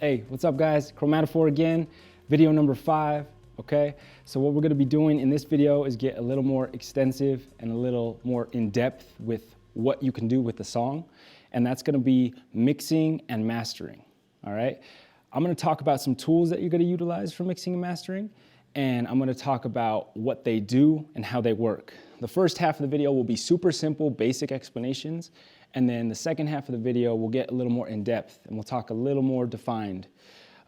Hey, what's up guys? Kromatophor again, video number 5, okay? So what we're gonna be doing in this video is get a little more extensive and a little more in-depth with what you can do with the song, and that's gonna be mixing and mastering, all right? I'm gonna talk about some tools that you're gonna utilize for mixing and mastering, and I'm gonna talk about what they do and how they work. The first half of the video will be super simple, basic explanations, and then the second half of the video will get a little more in depth and we'll talk a little more defined.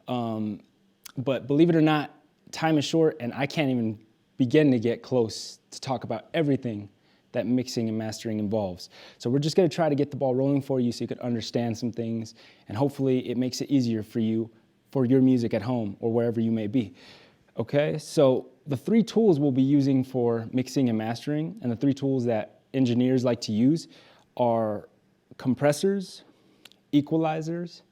But believe it or not, time is short and I can't even begin to get close to talk about everything that mixing and mastering involves. So we're just gonna try to get the ball rolling for you so you can understand some things, and hopefully it makes it easier for you for your music at home or wherever you may be. Okay, so the 3 tools we'll be using for mixing and mastering, and the 3 tools that engineers like to use, are compressors, equalizers,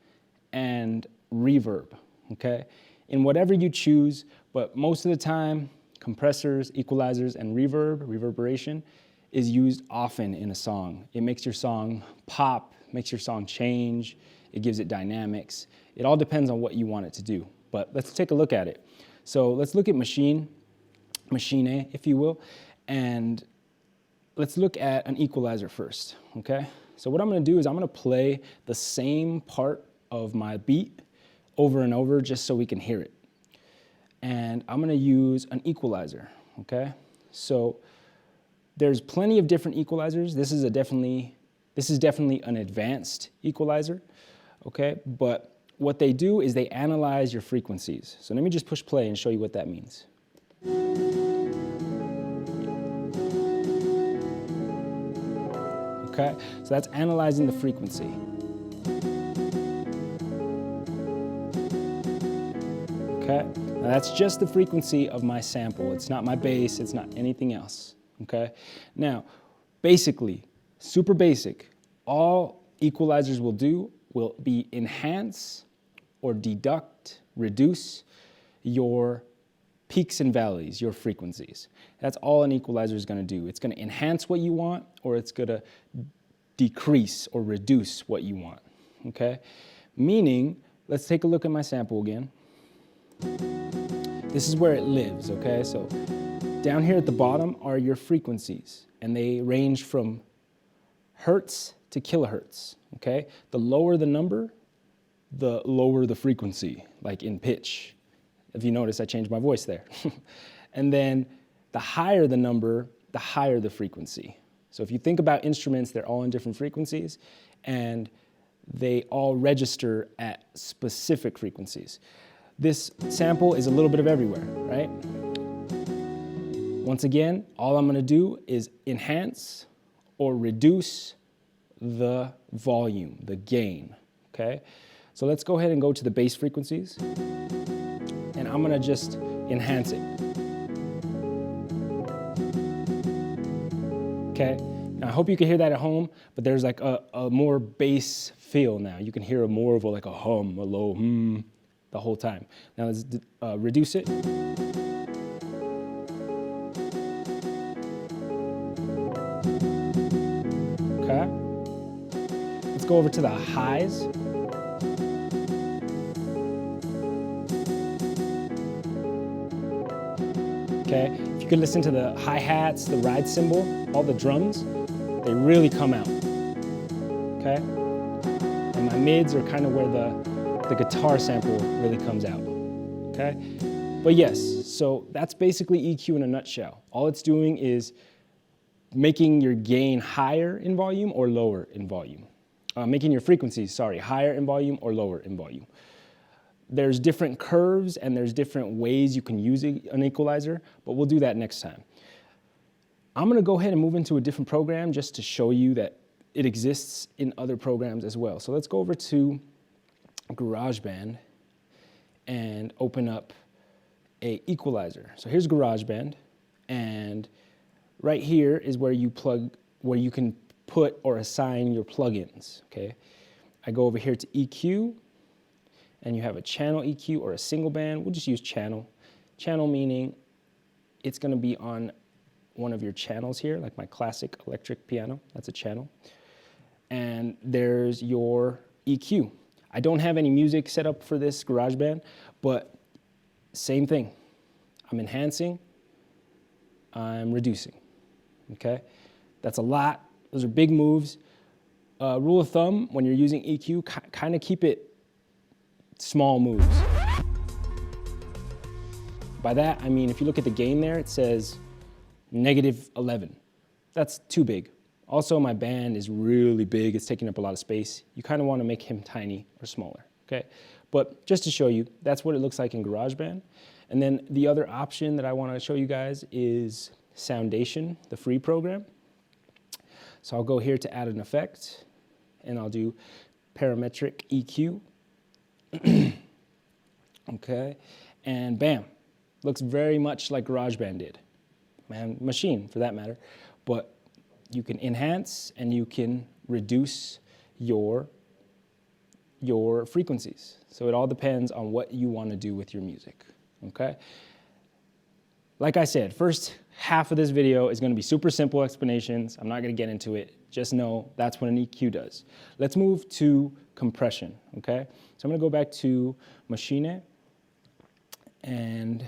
and reverb, okay? In whatever you choose, but most of the time, compressors, equalizers, and reverberation, is used often in a song. It makes your song pop, makes your song change, it gives it dynamics. It all depends on what you want it to do, but let's take a look at it. So let's look at machine, if you will, and let's look at an equalizer first, okay? So what I'm gonna do is I'm gonna play the same part of my beat over and over just so we can hear it. And I'm gonna use an equalizer, okay? So there's plenty of different equalizers. This is definitely an advanced equalizer, okay? But what they do is they analyze your frequencies. So let me just push play and show you what that means. Okay, so that's analyzing the frequency. Okay, now that's just the frequency of my sample. It's not my bass, it's not anything else. Okay, now basically, super basic, all equalizers will do will be enhance or deduct, reduce your peaks and valleys, your frequencies. That's all an equalizer is going to do. It's going to enhance what you want, or it's going to decrease or reduce what you want, okay? Meaning, let's take a look at my sample again. This is where it lives, okay? So down here at the bottom are your frequencies, and they range from hertz to kilohertz, okay? The lower the number, the lower the frequency, like in pitch. If you notice, I changed my voice there. And then the higher the number, the higher the frequency. So if you think about instruments, they're all in different frequencies, and they all register at specific frequencies. This sample is a little bit of everywhere, right? Once again, all I'm gonna do is enhance or reduce the volume, the gain, okay? So let's go ahead and go to the bass frequencies. And I'm gonna just enhance it. Okay, now I hope you can hear that at home, but there's like a more bass feel now. You can hear more of like a hum, a low the whole time. Now let's reduce it. Okay, let's go over to the highs. Okay, if you could listen to the hi-hats, the ride cymbal, all the drums, they really come out, okay? And my mids are kind of where the guitar sample really comes out, okay? But yes, so that's basically EQ in a nutshell. All it's doing is making your gain higher in volume or lower in volume. Making your frequencies, higher in volume or lower in volume. There's different curves and there's different ways you can use an equalizer, but we'll do that next time. I'm gonna go ahead and move into a different program just to show you that it exists in other programs as well. So let's go over to GarageBand and open up a equalizer. So here's GarageBand, and right here is where you can put or assign your plugins, okay? I go over here to EQ, and you have a channel EQ or a single band. We'll just use channel. Channel meaning it's gonna be on one of your channels here, like my classic electric piano, that's a channel. And there's your EQ. I don't have any music set up for this GarageBand, but same thing. I'm enhancing, I'm reducing, okay? That's a lot. Those are big moves. Rule of thumb, when you're using EQ, kind of keep it small moves. By that, I mean, if you look at the gain there, it says -11. That's too big. Also, my band is really big. It's taking up a lot of space. You kind of want to make him tiny or smaller, okay? But just to show you, that's what it looks like in GarageBand. And then the other option that I want to show you guys is Soundation, the free program. So I'll go here to add an effect, and I'll do parametric EQ. Okay, and bam, looks very much like GarageBand did, and Machine for that matter. But you can enhance and you can reduce your frequencies. So it all depends on what you want to do with your music, okay? Like I said, first half of this video is going to be super simple explanations. I'm not going to get into it. Just know that's what an EQ does. Let's move to compression, okay? So I'm going to go back to Machine, and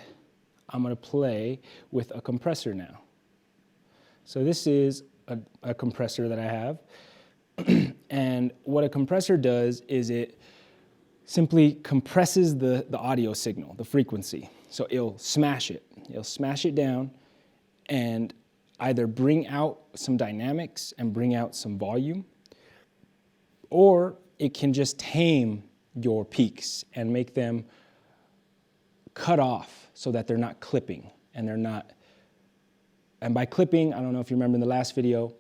I'm going to play with a compressor now. So this is a compressor that I have. And what a compressor does is it simply compresses the audio signal, the frequency. So it'll smash it. It'll smash it down and either bring out some dynamics and bring out some volume, or it can just tame your peaks and make them cut off so that they're not clipping and they're not. And by clipping, I don't know if you remember in the last video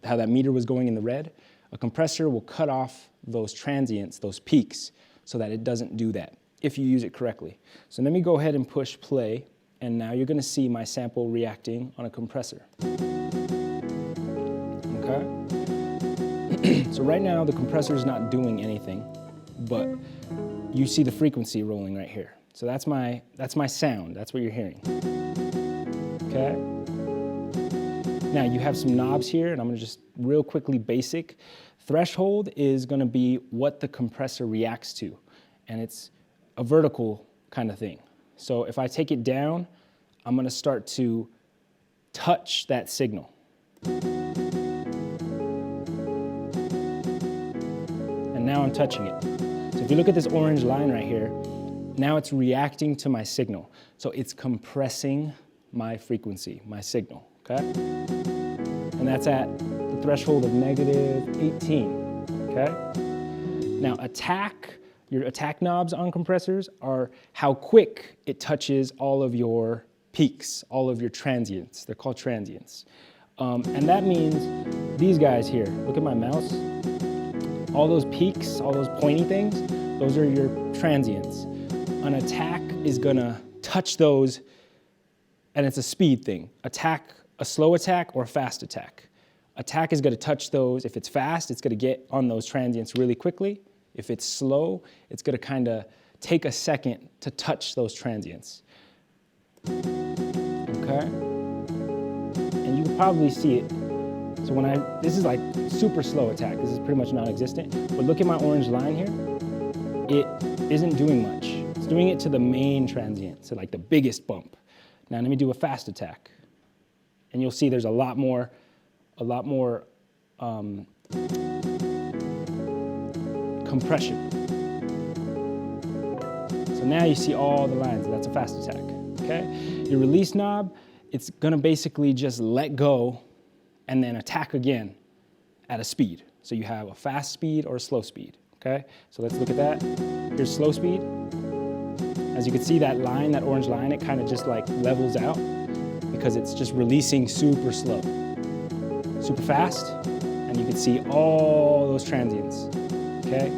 how that meter was going in the red. A compressor will cut off those transients, those peaks, so that it doesn't do that if you use it correctly. So let me go ahead and push play, and now you're going to see my sample reacting on a compressor. Okay? So right now the compressor is not doing anything, but you see the frequency rolling right here. So that's my sound. That's what you're hearing. Okay? Now you have some knobs here, and I'm going to just real quickly basic. Threshold is going to be what the compressor reacts to, and it's a vertical kind of thing. So if I take it down, I'm going to start to touch that signal. And now I'm touching it. So if you look at this orange line right here, now it's reacting to my signal. So it's compressing my frequency, my signal, okay? And that's at the threshold of -18, okay? Now your attack knobs on compressors are how quick it touches all of your peaks, all of your transients. They're called transients. And that means these guys here, look at my mouse. All those peaks, all those pointy things, those are your transients. An attack is gonna touch those, and it's a speed thing. A slow attack or a fast attack. Attack is gonna touch those. If it's fast, it's gonna get on those transients really quickly. If it's slow, it's gonna kinda take a second to touch those transients. Okay? And you can probably see it. So this is like super slow attack. This is pretty much non-existent. But look at my orange line here. It isn't doing much. It's doing it to the main transient, so like the biggest bump. Now let me do a fast attack. And you'll see there's a lot more compression. So now you see all the lines, that's a fast attack, okay? Your release knob, it's gonna basically just let go and then attack again at a speed. So you have a fast speed or a slow speed, okay? So let's look at that. Here's slow speed. As you can see that line, that orange line, it kind of just like levels out because it's just releasing super slow, super fast, and you can see all those transients, okay?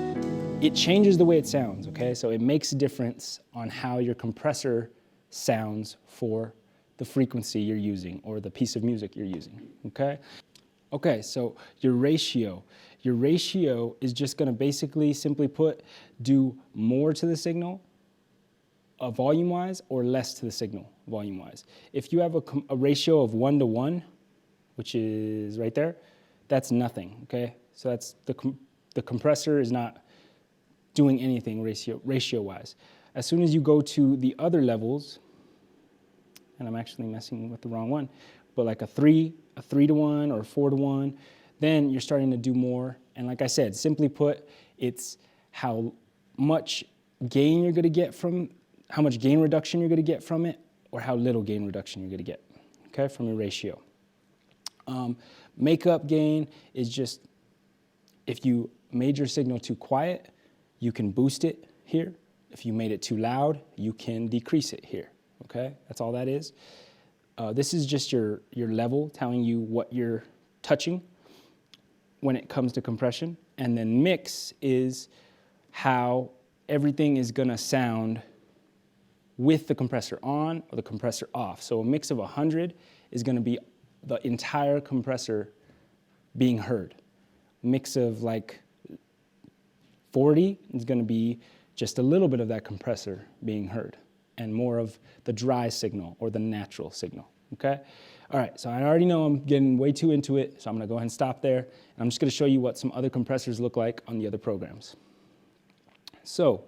It changes the way it sounds, okay? So it makes a difference on how your compressor sounds for the frequency you're using or the piece of music you're using, okay? Okay, so your ratio. Your ratio is just gonna basically, simply put, do more to the signal volume-wise or less to the signal volume-wise. If you have a ratio of 1:1, which is right there, that's nothing, okay? So that's the compressor is not doing anything ratio-wise. As soon as you go to the other levels, and I'm actually messing with the wrong one, but like a 3 to 1 or a 4 to 1, then you're starting to do more. And like I said, simply put, it's how much gain you're gonna get from, how much gain reduction you're gonna get from it, or how little gain reduction you're gonna get, okay, from your ratio. Makeup gain is just, if you made your signal too quiet, you can boost it here. If you made it too loud, you can decrease it here, okay? That's all that is. This is just your level telling you what you're touching when it comes to compression. And then mix is how everything is gonna sound with the compressor on or the compressor off. So a mix of 100 is gonna be the entire compressor being heard. Mix of like 40 is gonna be just a little bit of that compressor being heard and more of the dry signal or the natural signal, okay? All right, so I already know I'm getting way too into it, so I'm gonna go ahead and stop there. And I'm just gonna show you what some other compressors look like on the other programs. So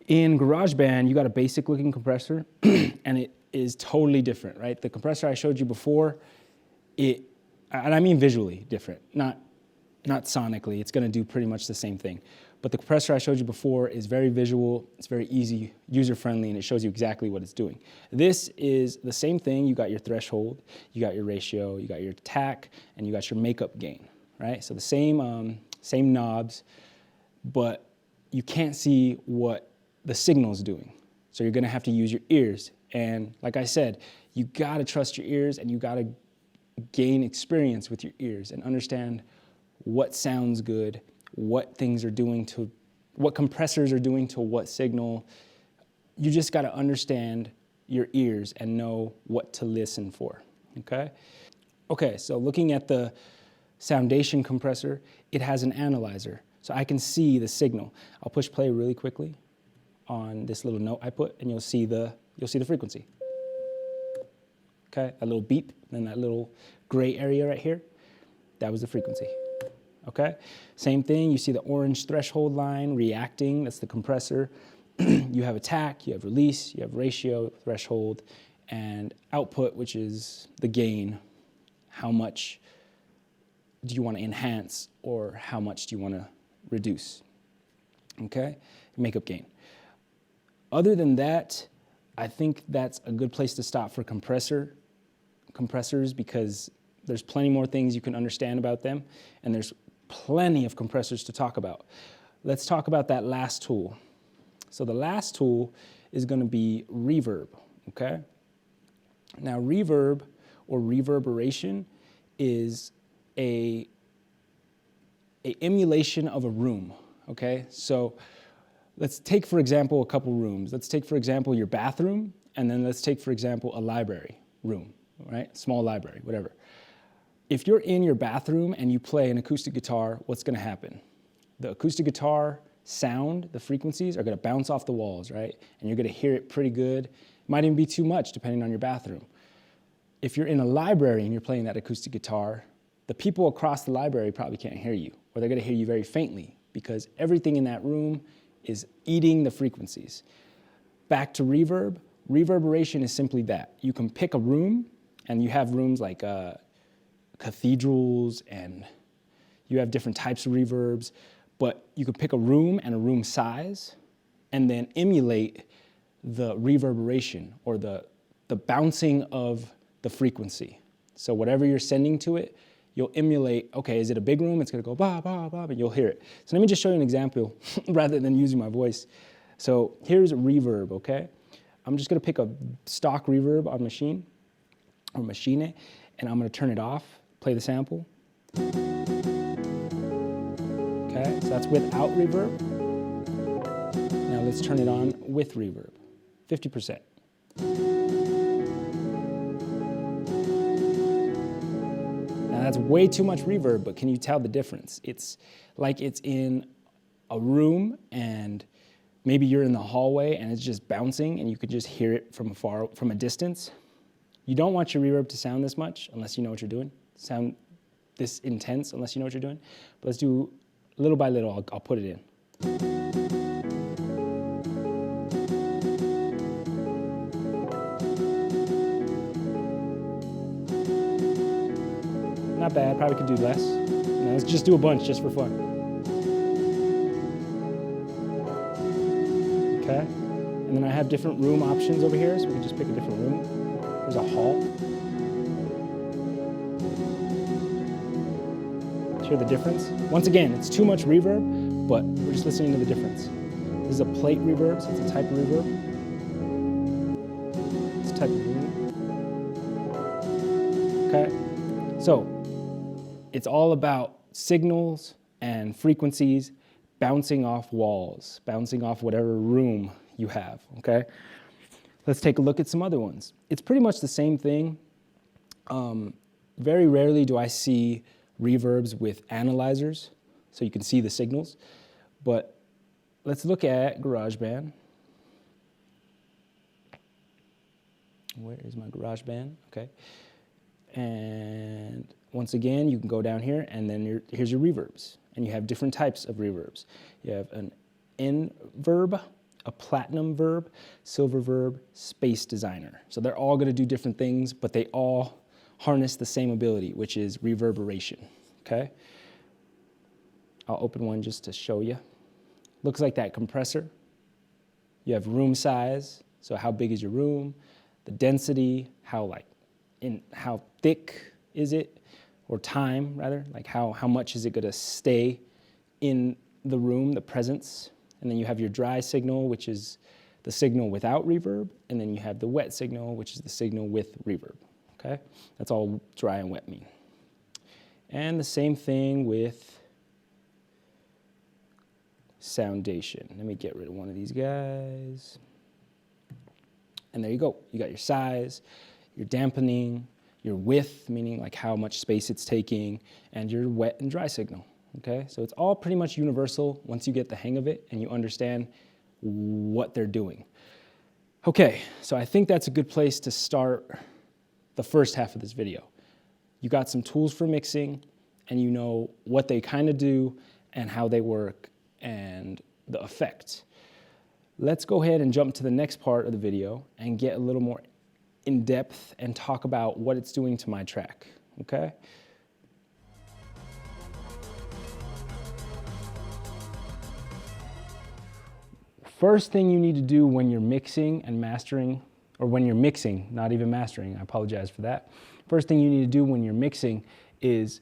in GarageBand, you got a basic looking compressor and it is totally different, right? The compressor I showed you before, and I mean visually different, not sonically. It's gonna do pretty much the same thing. But the compressor I showed you before is very visual, it's very easy, user-friendly, and it shows you exactly what it's doing. This is the same thing. You got your threshold, you got your ratio, you got your attack, and you got your makeup gain, right? So the same knobs, but you can't see what the signal's doing. So you're gonna have to use your ears. And like I said, you gotta trust your ears and you gotta gain experience with your ears and understand what sounds good, what things are doing to, what compressors are doing to what signal. You just gotta understand your ears and know what to listen for, okay? Okay, so looking at the Soundation compressor, it has an analyzer. So I can see the signal. I'll push play really quickly on this little note I put, and you'll see the frequency. Okay, a little beep, then that little gray area right here, that was the frequency. Okay, same thing, you see the orange threshold line reacting, that's the compressor. You have attack, you have release, you have ratio, threshold, and output, which is the gain. How much do you want to enhance or how much do you want to reduce? Okay, makeup gain. Other than that, I think that's a good place to stop for compressors because there's plenty more things you can understand about them, and there's plenty of compressors to talk about. Let's talk about that last tool. So the last tool is going to be reverb, okay? Now reverb or reverberation is a emulation of a room, okay? So let's take, for example, a couple rooms. Let's take, for example, your bathroom, and then let's take, for example, a library room, right? Small library, whatever. If you're in your bathroom and you play an acoustic guitar, what's gonna happen? The acoustic guitar sound, the frequencies are gonna bounce off the walls, right? And you're gonna hear it pretty good. It might even be too much depending on your bathroom. If you're in a library and you're playing that acoustic guitar, the people across the library probably can't hear you, or they're gonna hear you very faintly because everything in that room is eating the frequencies. Back to reverb. Reverberation is simply that. You can pick a room, and you have rooms like cathedrals, and you have different types of reverbs, but you can pick a room and a room size, and then emulate the reverberation or the bouncing of the frequency. So whatever you're sending to it, you'll emulate, okay, is it a big room? It's gonna go ba, ba, ba, and you'll hear it. So let me just show you an example rather than using my voice. So here's a reverb, okay? I'm just gonna pick a stock reverb on Machine, and I'm gonna turn it off, play the sample. Okay, so that's without reverb. Now let's turn it on with reverb, 50%. That's way too much reverb, but can you tell the difference? It's like it's in a room and maybe you're in the hallway and it's just bouncing and you could just hear it from a distance. You don't want your reverb to sound this much unless you know what you're doing. Sound this intense unless you know what you're doing. But let's do little by little, I'll put it in. Not bad, probably could do less. Now let's just do a bunch just for fun. Okay, and then I have different room options over here, so we can just pick a different room. There's a hall. Hear the difference? Once again, it's too much reverb, but we're just listening to the difference. This is a plate reverb, so it's a type of reverb. It's a type of reverb. Okay, so it's all about signals and frequencies bouncing off walls, bouncing off whatever room you have, okay? Let's take a look at some other ones. It's pretty much the same thing. Very rarely do I see reverbs with analyzers, so you can see the signals. But let's look at GarageBand. Where is my GarageBand? Okay. And once again, you can go down here, and then here's your reverbs. And you have different types of reverbs. You have an N verb, a platinum verb, silver verb, space designer. So they're all going to do different things, but they all harness the same ability, which is reverberation, okay? I'll open one just to show you. Looks like that compressor. You have room size, so how big is your room, the density, how thick is it, or time rather, like how much is it going to stay in the room, the presence. And then you have your dry signal, which is the signal without reverb, and then you have the wet signal, which is the signal with reverb, okay? That's all dry and wet mean. And the same thing with soundation. Let me get rid of one of these guys. And there you go. You got your size, your dampening, your width, meaning like how much space it's taking, and your wet and dry signal, okay? So it's all pretty much universal once you get the hang of it and you understand what they're doing. Okay, so I think that's a good place to start the first half of this video. You got some tools for mixing, and you know what they kind of do and how they work and the effect. Let's go ahead and jump to the next part of the video and get a little more in depth and talk about what it's doing to my track, okay? First thing you need to do when you're mixing and mastering, or when you're mixing, not even mastering, I apologize for that. First thing you need to do when you're mixing is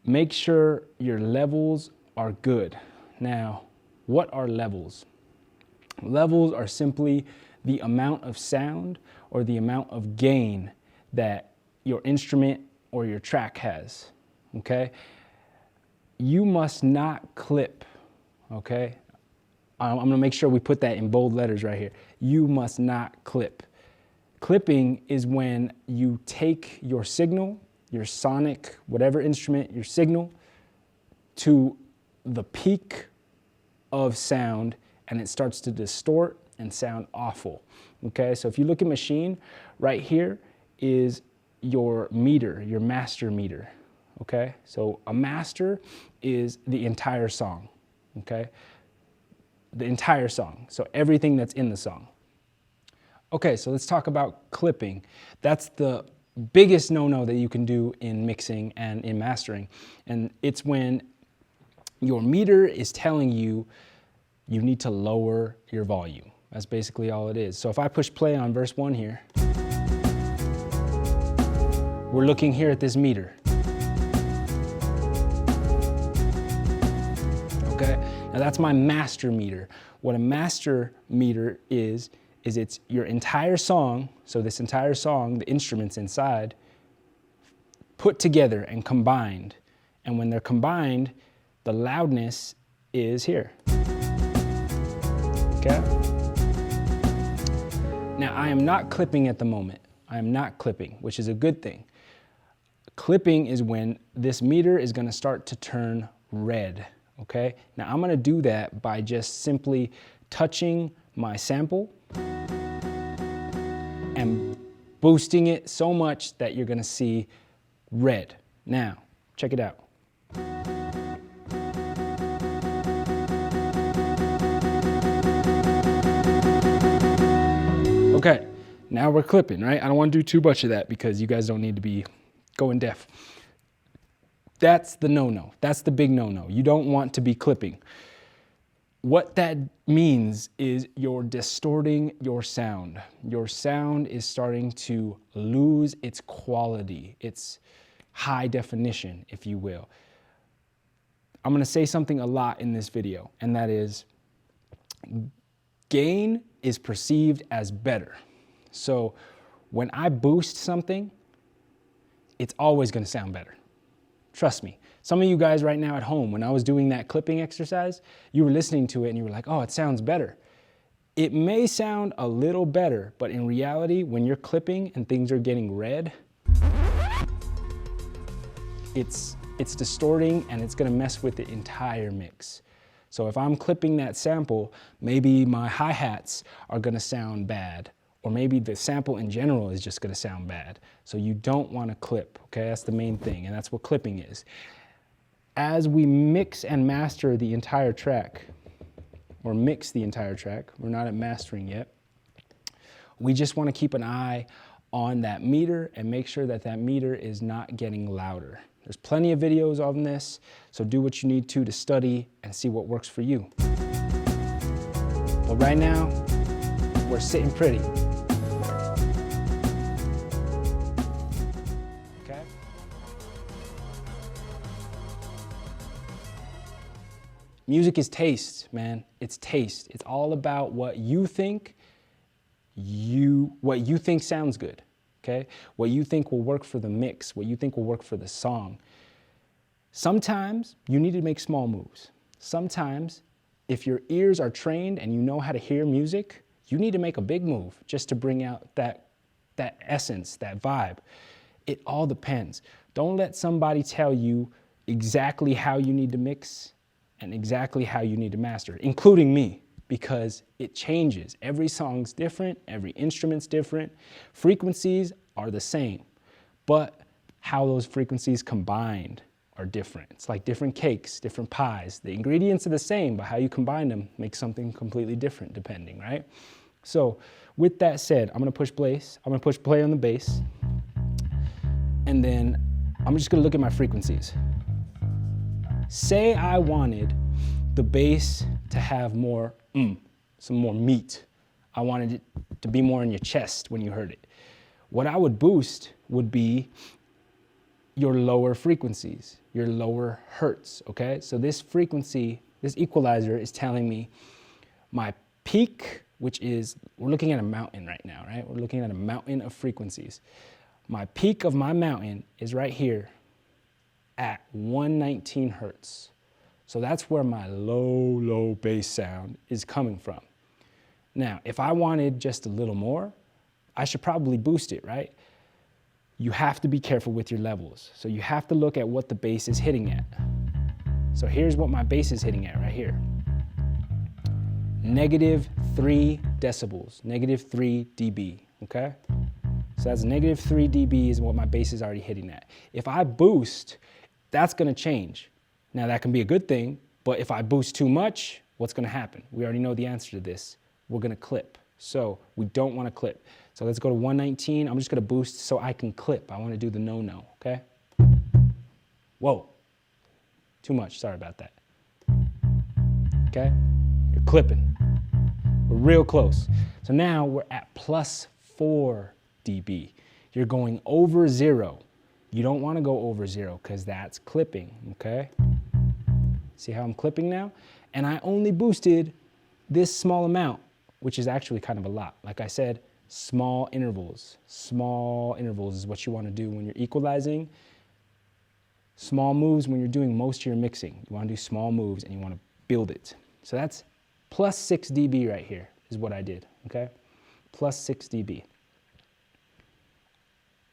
make sure your levels are good. Now, what are levels? Levels are simply the amount of sound or the amount of gain that your instrument or your track has, okay? You must not clip, okay? I'm gonna make sure we put that in bold letters right here. You must not clip. Clipping is when you take your signal, your sonic, whatever instrument, your signal, to the peak of sound, and it starts to distort and sound awful, okay? So if you look at machine, right here is your meter, your master meter, okay? So a master is the entire song, okay? The entire song, so everything that's in the song. Okay, so let's talk about clipping. That's the biggest no-no that you can do in mixing and in mastering, and it's when your meter is telling you you need to lower your volume. That's basically all it is. So if I push play on verse 1 here, we're looking here at this meter. Okay, now that's my master meter. What a master meter is it's your entire song, so this entire song, the instruments inside, put together and combined. And when they're combined, the loudness is here. Okay? Now, I am not clipping at the moment. I am not clipping, which is a good thing. Clipping is when this meter is gonna start to turn red, okay? Now, I'm gonna do that by just simply touching my sample and boosting it so much that you're gonna see red. Now, check it out. Okay, now we're clipping, right? I don't want to do too much of that because you guys don't need to be going deaf. That's the no-no. That's the big no-no. You don't want to be clipping. What that means is you're distorting your sound. Your sound is starting to lose its quality, its high definition, if you will. I'm gonna say something a lot in this video, and that is gain is perceived as better. So when I boost something, it's always gonna sound better. Trust me. Some of you guys right now at home, when I was doing that clipping exercise, you were listening to it and you were like, oh, it sounds better. It may sound a little better, but in reality, when you're clipping and things are getting red, it's distorting and it's gonna mess with the entire mix. So if I'm clipping that sample, maybe my hi-hats are gonna sound bad, or maybe the sample in general is just gonna sound bad. So you don't wanna clip, okay? That's the main thing, and that's what clipping is. As we mix and master the entire track, or mix the entire track, we're not at mastering yet, we just wanna keep an eye on that meter and make sure that that meter is not getting louder. There's plenty of videos on this, so do what you need to study and see what works for you. But right now, we're sitting pretty. Okay? Music is taste, man. It's taste. It's all about what you think sounds good. Okay? What you think will work for the mix, what you think will work for the song. Sometimes you need to make small moves. Sometimes if your ears are trained and you know how to hear music, you need to make a big move just to bring out that essence, that vibe. It all depends. Don't let somebody tell you exactly how you need to mix and exactly how you need to master, including me. Because it changes. Every song's different, every instrument's different. Frequencies are the same, but how those frequencies combined are different. It's like different cakes, different pies. The ingredients are the same, but how you combine them makes something completely different depending, right? So with that said, I'm gonna push play on the bass, and then I'm just gonna look at my frequencies. Say I wanted the bass to have more some more meat. I wanted it to be more in your chest when you heard it. What I would boost would be your lower frequencies, your lower hertz, okay? So this frequency, this equalizer is telling me my peak, which is, we're looking at a mountain right now, right? We're looking at a mountain of frequencies. My peak of my mountain is right here at 119 hertz. So that's where my low bass sound is coming from. Now, if I wanted just a little more, I should probably boost it, right? You have to be careful with your levels. So you have to look at what the bass is hitting at. So here's what my bass is hitting at right here. -3 decibels, -3 dB, okay? So that's -3 dB is what my bass is already hitting at. If I boost, that's gonna change. Now that can be a good thing, but if I boost too much, what's gonna happen? We already know the answer to this. We're gonna clip. So we don't wanna clip. So let's go to 119. I'm just gonna boost so I can clip. I wanna do the no-no, okay? Whoa, too much, sorry about that. Okay, you're clipping. We're real close. So now we're at +4 dB. You're going over 0. You don't wanna go over 0 because that's clipping, okay? See how I'm clipping now? And I only boosted this small amount, which is actually kind of a lot. Like I said, small intervals. Small intervals is what you want to do when you're equalizing. Small moves when you're doing most of your mixing. You want to do small moves and you want to build it. So that's +6 dB right here is what I did, okay? +6 dB.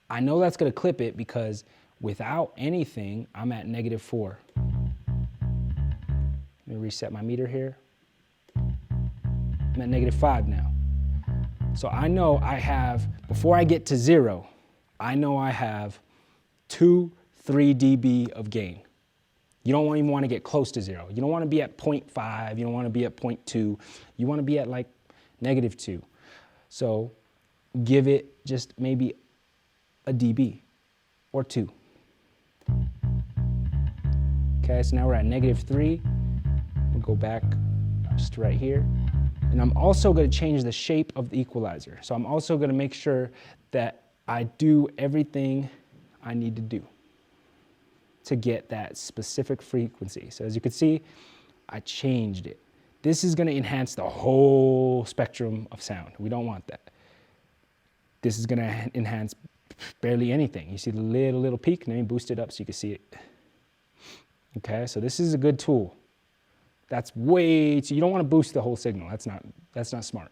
I know that's going to clip it because without anything, I'm at -4. Let me reset my meter here. I'm at -5 now. So I know I have, before I get to 0, I know I have 2-3 dB of gain. You don't even want to get close to 0. You don't want to be at 0.5. You don't want to be at 0.2. You want to be at like -2. So give it just maybe a dB or 2. Okay, so now we're at -3. We'll go back just right here. And I'm also going to change the shape of the equalizer. So I'm also going to make sure that I do everything I need to do to get that specific frequency. So as you can see, I changed it. This is going to enhance the whole spectrum of sound. We don't want that. This is going to enhance barely anything. You see the little peak, and then you boost it up so you can see it. Okay, so this is a good tool. That's way too, you don't want to boost the whole signal. That's not smart.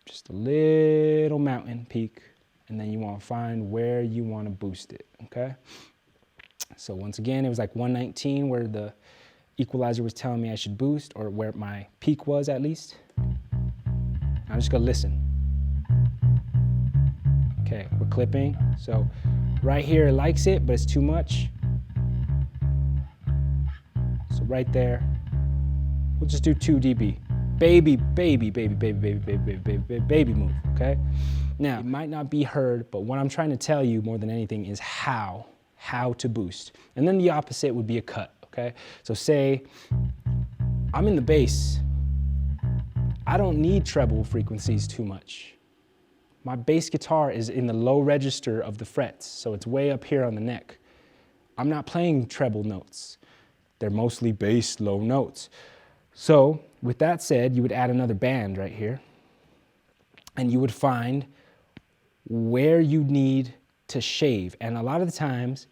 Just a little mountain peak, and then you want to find where you want to boost it, okay? So once again, it was like 119 where the equalizer was telling me I should boost, or where my peak was at least. I'm just gonna listen. Okay, we're clipping. So right here it likes it, but it's too much. So right there, we'll just do 2 dB. Baby move, okay? Now, it might not be heard, but what I'm trying to tell you more than anything is how to boost. And then the opposite would be a cut, okay? So say I'm in the bass. I don't need treble frequencies too much. My bass guitar is in the low register of the frets, so it's way up here on the neck. I'm not playing treble notes. They're mostly bass low notes. So with that said, you would add another band right here, and you would find where you need to shave. And a lot of the times,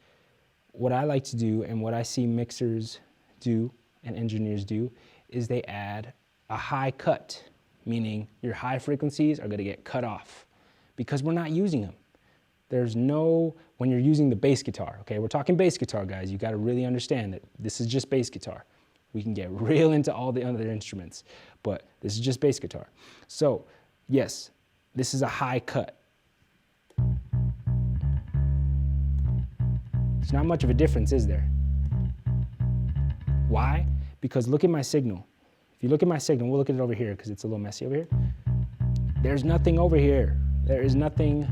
what I like to do and what I see mixers do and engineers do is they add a high cut, meaning your high frequencies are going to get cut off because we're not using them. There's no, when you're using the bass guitar, okay, we're talking bass guitar, guys, you got to really understand that this is just bass guitar. We can get real into all the other instruments, but this is just bass guitar. So yes, this is a high cut. There's not much of a difference, is there? Why? Because look at my signal. If you look at my signal, we'll look at it over here because it's a little messy over here. There's nothing over here. There is nothing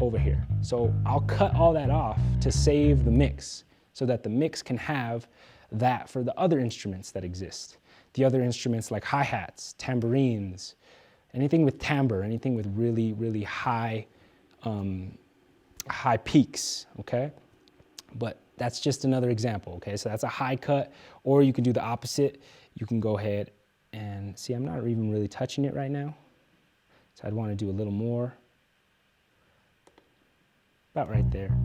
over here. So I'll cut all that off to save the mix so that the mix can have that for the other instruments that exist. The other instruments like hi-hats, tambourines, anything with timbre, anything with really, really high peaks, okay? But that's just another example, okay? So that's a high cut, or you can do the opposite. You can go ahead and see, I'm not even really touching it right now. So I'd want to do a little more. About right there,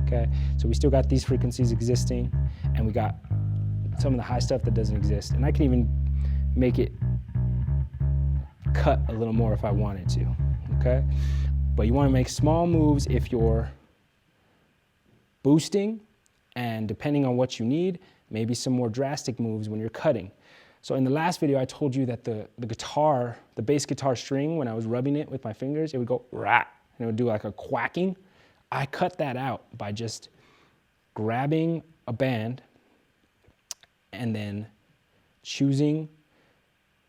okay? So we still got these frequencies existing, and we got some of the high stuff that doesn't exist. And I can even make it cut a little more if I wanted to, okay? But you want to make small moves if you're boosting, and depending on what you need, maybe some more drastic moves when you're cutting. So in the last video, I told you that the guitar, the bass guitar string, when I was rubbing it with my fingers, it would go rah, and it would do like a quacking. I cut that out by just grabbing a band and then choosing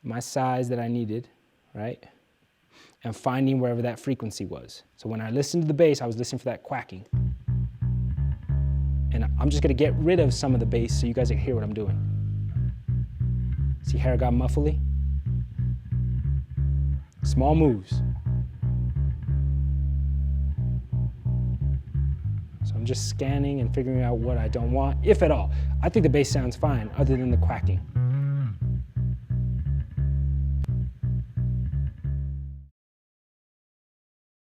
my size that I needed, right? And finding wherever that frequency was. So when I listened to the bass, I was listening for that quacking. And I'm just gonna get rid of some of the bass so you guys can hear what I'm doing. See how it got muffly? Small moves. So I'm just scanning and figuring out what I don't want, if at all. I think the bass sounds fine, other than the quacking.